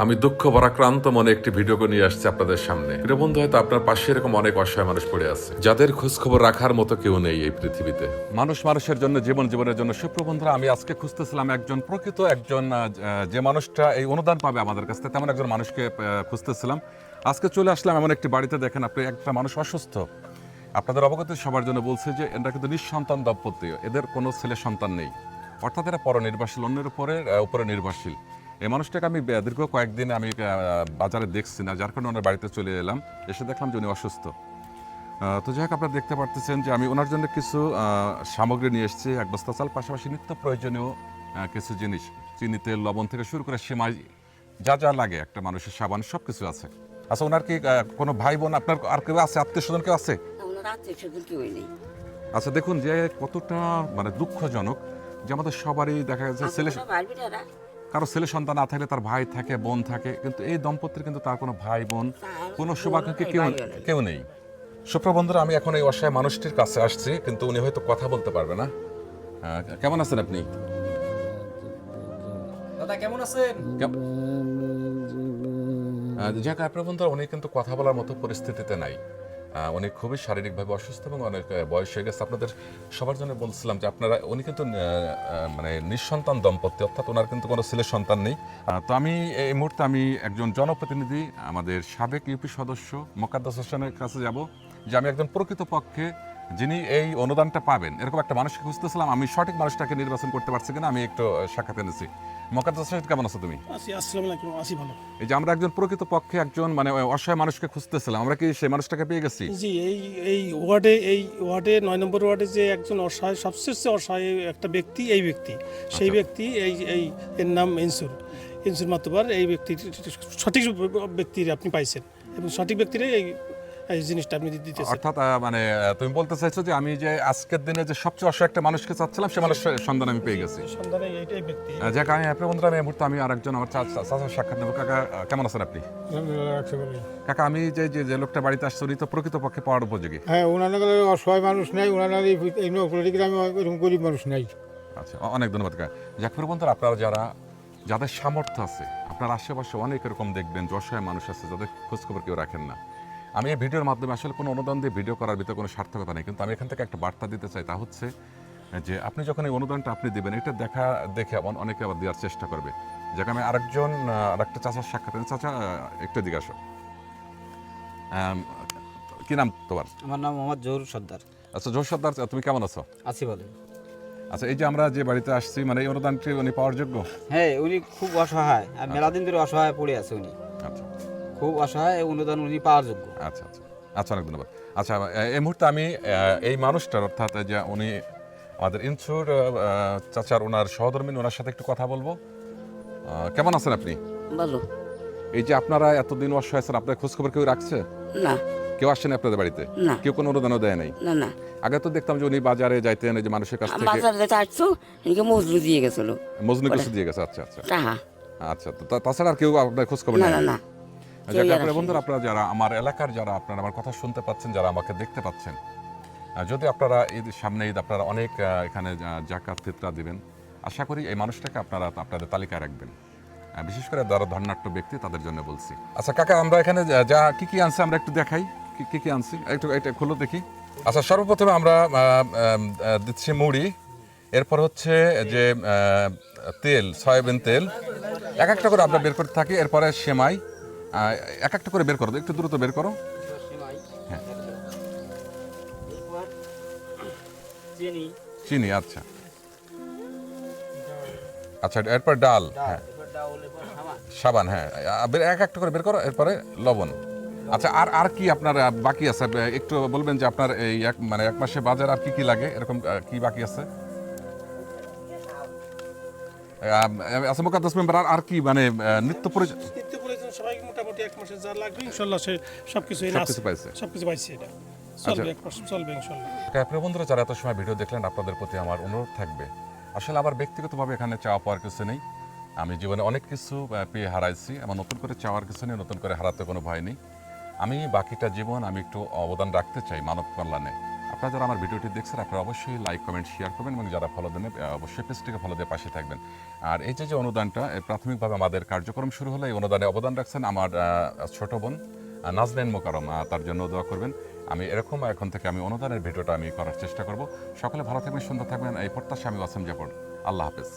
আমি দুঃখ ভারাক্রান্ত মনে একটি ভিডিও নিয়ে আসছি আপনাদের সামনে। প্রিয় বন্ধু, হয়তো আপনার পাশে এরকম অনেক অসহায় মানুষ পড়ে আছে, যাদের খোঁজ খবর রাখার মতো কেউ নেই এই পৃথিবীতে। মানুষ মানুষের জন্য, জীবনের জন্য। সুপ্রিয় বন্ধুরা, আমি আজকে খুঁজতেছিলাম একজন যে মানুষটা এই অনুদান পাবে আমাদের কাছ থেকে, তেমন একজন মানুষকে খুঁজতেছিলাম। আজকে চলে আসলাম এমন একটি বাড়িতে। দেখেন আপনি, একটা মানুষ অসুস্থ। আপনাদের অবগত সবার জন্য বলছে যে এরা কিন্তু নিঃসন্তান দম্পতি, এদের কোনো ছেলে সন্তান নেই, অর্থাৎ এরা পরনির্ভরশীল, অন্যের উপরে নির্ভরশীল। এই মানুষটাকে আমি দীর্ঘ কয়েকদিন আমি বাজারে দেখছি না, যার কারণে ওনার বাড়িতে চলে এলাম। এসে দেখলাম যে উনি অসুস্থ। তো যাই হোক, আপনারা দেখতে পারতেছেন যে আমি ওনার জন্য কিছু সামগ্রী নিয়ে এসেছি। এক বস্তা চাল, পাশাপাশি নিত্য প্রয়োজনীয় কিছু জিনিস, চিনি, তেল, লবণ থেকে শুরু করে সেমাই, যা যা লাগে একটা মানুষের, সাবান, সব কিছু আছে। আচ্ছা, ওনার কি কোনো ভাই বোন আপনার আর কেউ আছে, আত্মীয় স্বজন কেউ আছে? আচ্ছা, দেখুন যে কতটা মানে দুঃখজনক যে আমাদের সবারই দেখা যাচ্ছে কারো ছেলে সন্তান না থাকলে তার ভাই থাকে, বোন থাকে, কিন্তু এই দম্পতির কিন্তু তার কোনো ভাই বোন, কোনো সৌভাগ্যকে কেউ নেই। সুপ্রিয় বন্ধুরা, আমি এখন এই অসহায় মানুষটির কাছে আসছি, কিন্তু উনি হয়তো কথা বলতে পারবে না। কেমন আছেন আপনি? দাদা কেমন আছেন? যাক, আপনার বন্ধুরা, উনি কিন্তু কথা বলার মতো পরিস্থিতিতে নাই। উনি খুবই শারীরিকভাবে অসুস্থ এবং অনেক বয়স হয়ে গেছে। আপনাদের সবার জন্য বলছিলাম যে উনি কিন্তু মানে নিঃসন্তান দম্পতি, অর্থাৎ ওনার কিন্তু কোনো ছেলে সন্তান নেই। তো আমি এই মুহূর্তে একজন জনপ্রতিনিধি, আমাদের সাবেক ইউপি সদস্য মোকাদ্দাস হোসেনের কাছে যাব, যে আমি একজন প্রকৃতপক্ষে যিনি এই অনুদানটা পাবেন এরকম একটা মানুষকে খুঁজতেছিলাম। আমি সঠিক মানুষটাকে নির্বাচন করতে পারছি কিনা, আমি একটু সাক্ষাৎ এনেছি। মোকাদ্দাস হোসেন, কেমন আছো তুমি? আসসালামু আলাইকুম। ভালো। এই যে আমরা একজন প্রকৃতপক্ষে একজন মানে অসহায় মানুষকে খুঁজতেছিলাম, আমরা কি সেই মানুষটাকে পেয়ে গেছি? জি, এই ওয়ার্ডে 9 নম্বর ওয়ার্ডে যে একজন অসহায়, সবচেয়ে অসহায় একটা ব্যক্তি, এই ব্যক্তি সেই ব্যক্তি, এর নাম ইনসুর মাতুবার। এই ব্যক্তির সঠিক ব্যক্তির আপনি পাইছেন, এবং সঠিক ব্যক্তির এই জিনিসটা আপনি দিতেছেন। অর্থাৎ মানে তুমি বলতে চাইছো যে আমি যে আজকের দিনে যে সবচেয়ে অসহায় একটা মানুষকে চাচ্ছিলাম, সে মানুষের সন্ধান আমি পেয়ে গেছি। সন্ধানে এইটাই ব্যক্তি। যাক, আমি আপনার বন্ধুরা, আমি এই মুহূর্তে আমি আরেকজন আমার চাচার সাক্ষাৎ নেব। কাকা, কেমন আছেন আপনি? কাকা, আমি যে লোকটা বাড়িতে আসছে, উনি তো প্রকৃতপক্ষে পাওয়ার উপযোগী। হ্যাঁ, ওনাদের অসহায় মানুষ নেই, ওনারা এই গ্রামে এরকম গরিব মানুষ নেই। আচ্ছা, অনেক ধন্যবাদ কাকা। যাক, প্রিয় বন্ধুরা, আপনারা যাদের সামর্থ্য আছে, আপনার আশেপাশে অনেক এরকম দেখবেন যে অসহায় মানুষ আছে, যাদের খোঁজখবর কেউ রাখেন না। আমি এই ভিডিওর মাধ্যমে আসলে কোনো অনুদান দিয়ে ভিডিও করার ভিতরে কোনো সার্থকতা নেই, কিন্তু আমি এখান থেকে একটা বার্তা দিতে চাই। তা হচ্ছে যে আপনি যখন এই অনুদানটা আপনি দিবেন, এটা দেখে অনেকে আবার দেওয়ার চেষ্টা করবে। যাকে আমি আরেকটা চাচার সাক্ষাৎ। চাচা, একটু দিকে আসো। কি নাম তোমার? আমার নাম মোহাম্মদ জহুর সর্দার। আচ্ছা, জহুর সর্দার, তুমি কেমন আছো? আছি ভালো। আচ্ছা, এই যে আমরা যে বাড়িতে আসছি, মানে এই অনুদানটি উনি পাওয়ার যোগ্য? হ্যাঁ, উনি খুব অসহায়, আর মেলা দিন ধরে অসহায় পড়ে আছে উনি। আচ্ছা, খুব অসহায়, অনুদান উনি পাওয়ার যোগ্য। আচ্ছা আচ্ছা আচ্ছা, অনেক ধন্যবাদ। আচ্ছা, এই মুহূর্তে আমি এই মানুষটার, অর্থাৎ যে উনি আমাদের ইনসুর চাচার, ওনার সহধর্মী, ওনার সাথে একটু কথা বলবো। কেমন আছেন আপনি? ভালো। এই যে আপনারা এতদিন অসহায় আছেন, আপনার খোঁজখবর কেউ রাখছে? না কেউ আসছেন আপনাদের বাড়িতে? না কেউ কোনো অনুদানও দেয় নাই? না না, আগে তো দেখতাম যে উনি বাজারে যাইতেন, এই যে মানুষের কাছ থেকে বাজার যেতে আসছো এদিকে মজদুর দিয়ে গেছিল, মজনু কিছু দিয়ে গেছে। আচ্ছা আচ্ছা টাহা। আচ্ছা, তো তাছাড়া আর কেউ আপনার খোঁজখবর না নেয় না না? না, যাক, আপনারা বন্ধুরা, আপনারা যারা আমার এলাকার, যারা আপনারা আমার কথা শুনতে পাচ্ছেন, যারা আমাকে দেখতে পাচ্ছেন, যদি আপনারা সামনে ঈদ আপনারা অনেক এখানে জাকাত ফিতরা দিবেন, আশা করি এই মানুষটাকে আপনারা আপনাদের তালিকায় রাখবেন। বিশেষ করে যারা ধর্নাঢ্য ব্যক্তি, তাদের জন্য বলছি। আচ্ছা কাকা, আমরা এখানে যা কি আনছি আমরা একটু দেখাই, কি আনছি, একটু এটা খুলো দেখি। আচ্ছা, সর্বপ্রথমে আমরা দিচ্ছি মুড়ি, এরপর হচ্ছে যে তেল, সয়াবিন তেল, এক একটা করে আমরা বের করতে থাকি। এরপরে সেমাই, এক একটা করে বের করো, একটু দ্রুত বের করো। হ্যাঁ, চিনি, আচ্ছা আচ্ছা, এরপর ডাল, হ্যাঁ, সাবান, হ্যাঁ, এক একটা করে বের করো। এরপরে লবণ। আচ্ছা, আর কি আপনার বাকি আছে? একটু বলবেন যে আপনার এই এক মাসে বাজার আর কি লাগে, এরকম কি বাকি আছে? আচ্ছা মোকাদ্দাস মেম্বার, আর কি মানে নিত্য প্রয়োজন সবাই মোটামুটি এক মাসে যা লাগবে ইনশাআল্লাহ সে সবকিছু পাইছে? সবকিছু পাইছে। এটা চলবে, এক মাস চলবে ইনশাআল্লাহ। আপনার বন্ধুরা যারা এত সময় ভিডিও দেখলেন, আপনাদের প্রতি আমার অনুরোধ থাকবে, আসলে আমার ব্যক্তিগতভাবে এখানে চাওয়া পাওয়ার কিছু নেই। আমি জীবনে অনেক কিছু পেয়ে হারাইছি, আমার নতুন করে চাওয়ার কিছু নেই, নতুন করে হারাতে কোনো ভয় নেই। আমি বাকিটা জীবন আমি একটু অবদান রাখতে চাই মানব কল্যাণে। আপনারা যারা আমার ভিডিওটি দেখছেন আপনারা অবশ্যই লাইক কমেন্ট শেয়ার করবেন এবং যারা ফলো দেন অবশ্যই পেজটিকে ফলো দিয়ে পাশে থাকবেন। আর এই যে অনুদানটা প্রাথমিকভাবে আমাদের কার্যক্রম শুরু হলে এই অনুদানে অবদান রাখছেন আমার ছোট বোন নাজনীন মোকাররম, তার জন্য দোয়া করবেন। আমি এরকম এখন থেকে আমি অনুদানের ভিডিওটা আমি করার চেষ্টা করব। সকলে ভালো থাকবেন, সুন্দর থাকবেন, এই প্রত্যাশা আমি ওয়াসিম জাফর। আল্লাহ হাফেজ।